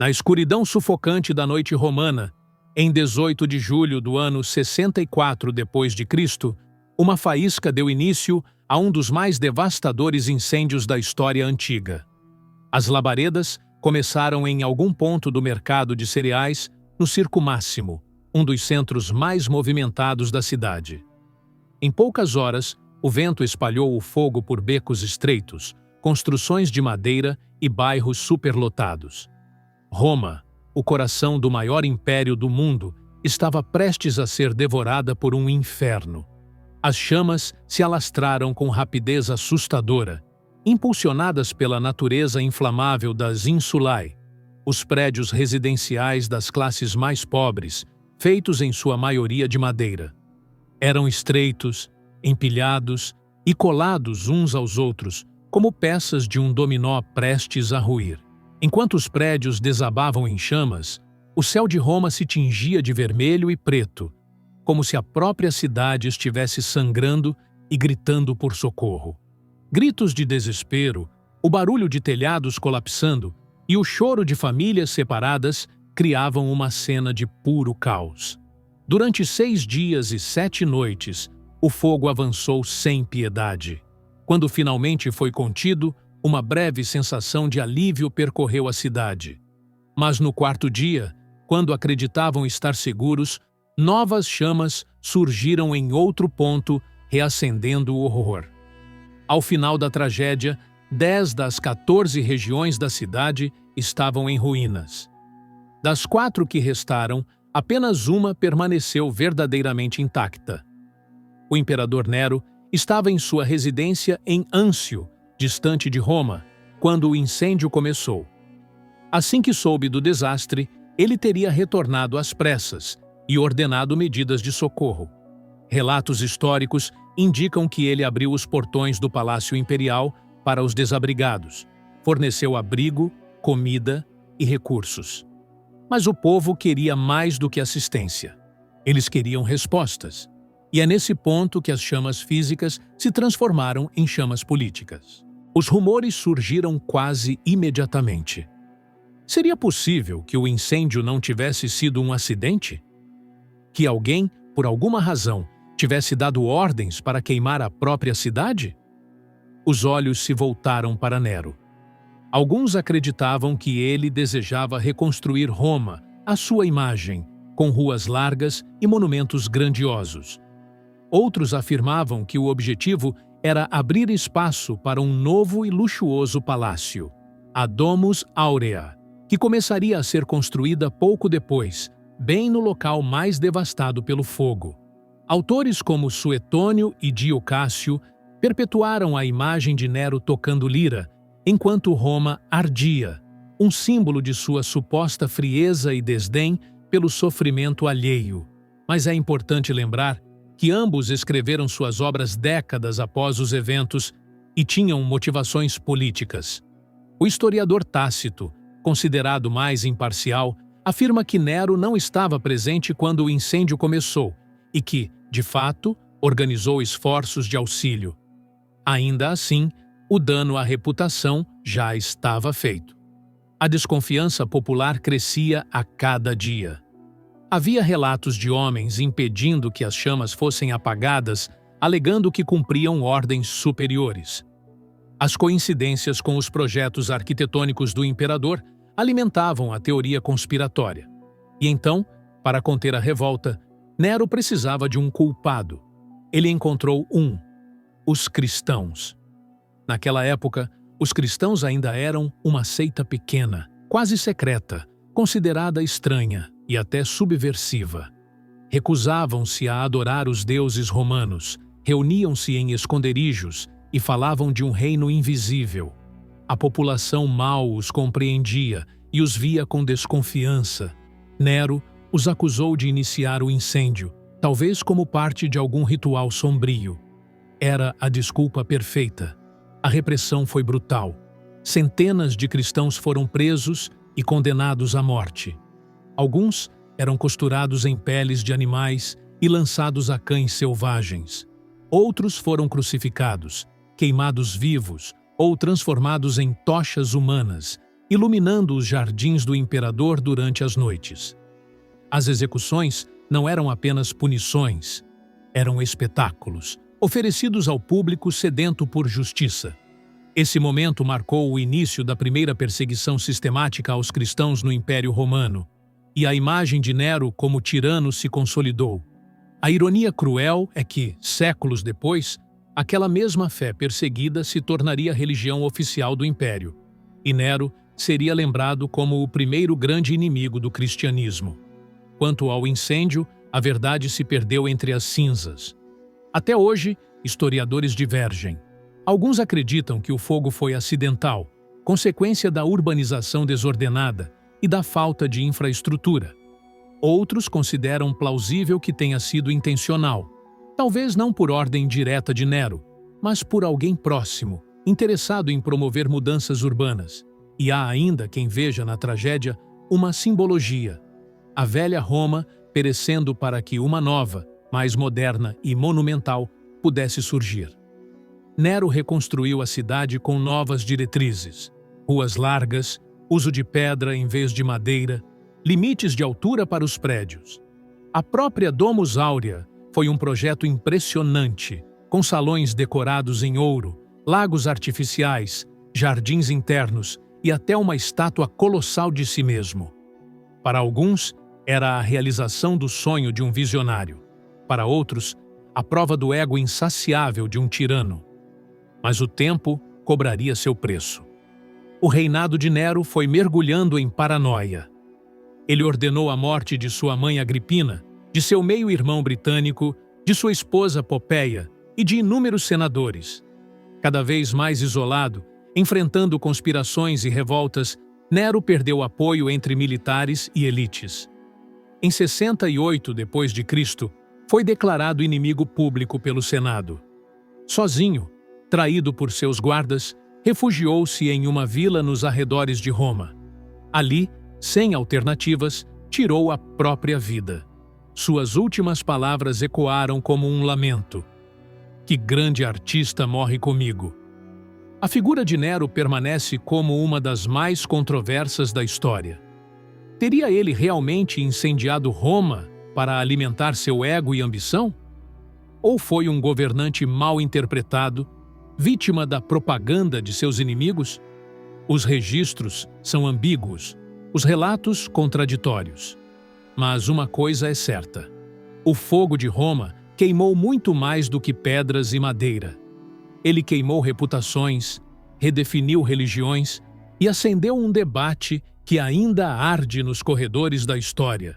Na escuridão sufocante da noite romana, em 18 de julho do ano 64 d.C., uma faísca deu início a um dos mais devastadores incêndios da história antiga. As labaredas começaram em algum ponto do mercado de cereais, no Circo Máximo, um dos centros mais movimentados da cidade. Em poucas horas, o vento espalhou o fogo por becos estreitos, construções de madeira e bairros superlotados. Roma, o coração do maior império do mundo, estava prestes a ser devorada por um inferno. As chamas se alastraram com rapidez assustadora, impulsionadas pela natureza inflamável das insulae, os prédios residenciais das classes mais pobres, feitos em sua maioria de madeira. Eram estreitos, empilhados e colados uns aos outros, como peças de um dominó prestes a ruir. Enquanto os prédios desabavam em chamas, o céu de Roma se tingia de vermelho e preto, como se a própria cidade estivesse sangrando e gritando por socorro. Gritos de desespero, o barulho de telhados colapsando e o choro de famílias separadas criavam uma cena de puro caos. Durante 6 dias e 7 noites, o fogo avançou sem piedade. Quando finalmente foi contido, uma breve sensação de alívio percorreu a cidade. Mas no 4º dia, quando acreditavam estar seguros, novas chamas surgiram em outro ponto, reacendendo o horror. Ao final da tragédia, 10 das 14 regiões da cidade estavam em ruínas. Das 4 que restaram, apenas uma permaneceu verdadeiramente intacta. O imperador Nero estava em sua residência em Anzio, distante de Roma, quando o incêndio começou. Assim que soube do desastre, ele teria retornado às pressas e ordenado medidas de socorro. Relatos históricos indicam que ele abriu os portões do Palácio Imperial para os desabrigados, forneceu abrigo, comida e recursos. Mas o povo queria mais do que assistência. Eles queriam respostas. E é nesse ponto que as chamas físicas se transformaram em chamas políticas. Os rumores surgiram quase imediatamente. Seria possível que o incêndio não tivesse sido um acidente? Que alguém, por alguma razão, tivesse dado ordens para queimar a própria cidade? Os olhos se voltaram para Nero. Alguns acreditavam que ele desejava reconstruir Roma, à sua imagem, com ruas largas e monumentos grandiosos. Outros afirmavam que o objetivo era abrir espaço para um novo e luxuoso palácio, a Domus Aurea, que começaria a ser construída pouco depois, bem no local mais devastado pelo fogo. Autores como Suetônio e Dio Cássio perpetuaram a imagem de Nero tocando lira, enquanto Roma ardia, um símbolo de sua suposta frieza e desdém pelo sofrimento alheio. Mas é importante lembrar que ambos escreveram suas obras décadas após os eventos e tinham motivações políticas. O historiador Tácito, considerado mais imparcial, afirma que Nero não estava presente quando o incêndio começou e que, de fato, organizou esforços de auxílio. Ainda assim, o dano à reputação já estava feito. A desconfiança popular crescia a cada dia. Havia relatos de homens impedindo que as chamas fossem apagadas, alegando que cumpriam ordens superiores. As coincidências com os projetos arquitetônicos do imperador alimentavam a teoria conspiratória. E então, para conter a revolta, Nero precisava de um culpado. Ele encontrou os cristãos. Naquela época, os cristãos ainda eram uma seita pequena, quase secreta, considerada estranha e até subversiva. Recusavam-se a adorar os deuses romanos, reuniam-se em esconderijos e falavam de um reino invisível. A população mal os compreendia e os via com desconfiança. Nero os acusou de iniciar o incêndio, talvez como parte de algum ritual sombrio. Era a desculpa perfeita. A repressão foi brutal. Centenas de cristãos foram presos e condenados à morte. Alguns eram costurados em peles de animais e lançados a cães selvagens. Outros foram crucificados, queimados vivos ou transformados em tochas humanas, iluminando os jardins do imperador durante as noites. As execuções não eram apenas punições, eram espetáculos, oferecidos ao público sedento por justiça. Esse momento marcou o início da primeira perseguição sistemática aos cristãos no Império Romano, e a imagem de Nero como tirano se consolidou. A ironia cruel é que, séculos depois, aquela mesma fé perseguida se tornaria a religião oficial do Império, e Nero seria lembrado como o primeiro grande inimigo do cristianismo. Quanto ao incêndio, a verdade se perdeu entre as cinzas. Até hoje, historiadores divergem. Alguns acreditam que o fogo foi acidental, consequência da urbanização desordenada e da falta de infraestrutura. Outros consideram plausível que tenha sido intencional, talvez não por ordem direta de Nero, mas por alguém próximo, interessado em promover mudanças urbanas. E há ainda quem veja na tragédia uma simbologia. A velha Roma perecendo para que uma nova, mais moderna e monumental, pudesse surgir. Nero reconstruiu a cidade com novas diretrizes: ruas largas, uso de pedra em vez de madeira, limites de altura para os prédios. A própria Domus Áurea foi um projeto impressionante, com salões decorados em ouro, lagos artificiais, jardins internos e até uma estátua colossal de si mesmo. Para alguns, era a realização do sonho de um visionário. Para outros, a prova do ego insaciável de um tirano. Mas o tempo cobraria seu preço. O reinado de Nero foi mergulhando em paranoia. Ele ordenou a morte de sua mãe Agripina, de seu meio-irmão britânico, de sua esposa Popeia e de inúmeros senadores. Cada vez mais isolado, enfrentando conspirações e revoltas, Nero perdeu apoio entre militares e elites. Em 68 d.C., foi declarado inimigo público pelo Senado. Sozinho, traído por seus guardas, refugiou-se em uma vila nos arredores de Roma. Ali, sem alternativas, tirou a própria vida. Suas últimas palavras ecoaram como um lamento: "Que grande artista morre comigo." A figura de Nero permanece como uma das mais controversas da história. Teria ele realmente incendiado Roma para alimentar seu ego e ambição? Ou foi um governante mal interpretado, vítima da propaganda de seus inimigos? Os registros são ambíguos, os relatos contraditórios. Mas uma coisa é certa: o fogo de Roma queimou muito mais do que pedras e madeira. Ele queimou reputações, redefiniu religiões e acendeu um debate que ainda arde nos corredores da história.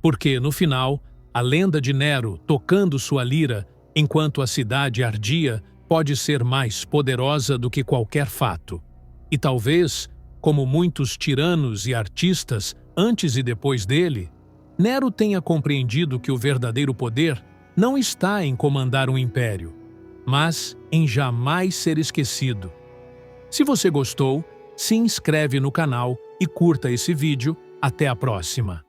Porque, no final, a lenda de Nero tocando sua lira enquanto a cidade ardia pode ser mais poderosa do que qualquer fato. E talvez, como muitos tiranos e artistas antes e depois dele, Nero tenha compreendido que o verdadeiro poder não está em comandar um império, mas em jamais ser esquecido. Se você gostou, se inscreve no canal e curta esse vídeo. Até a próxima!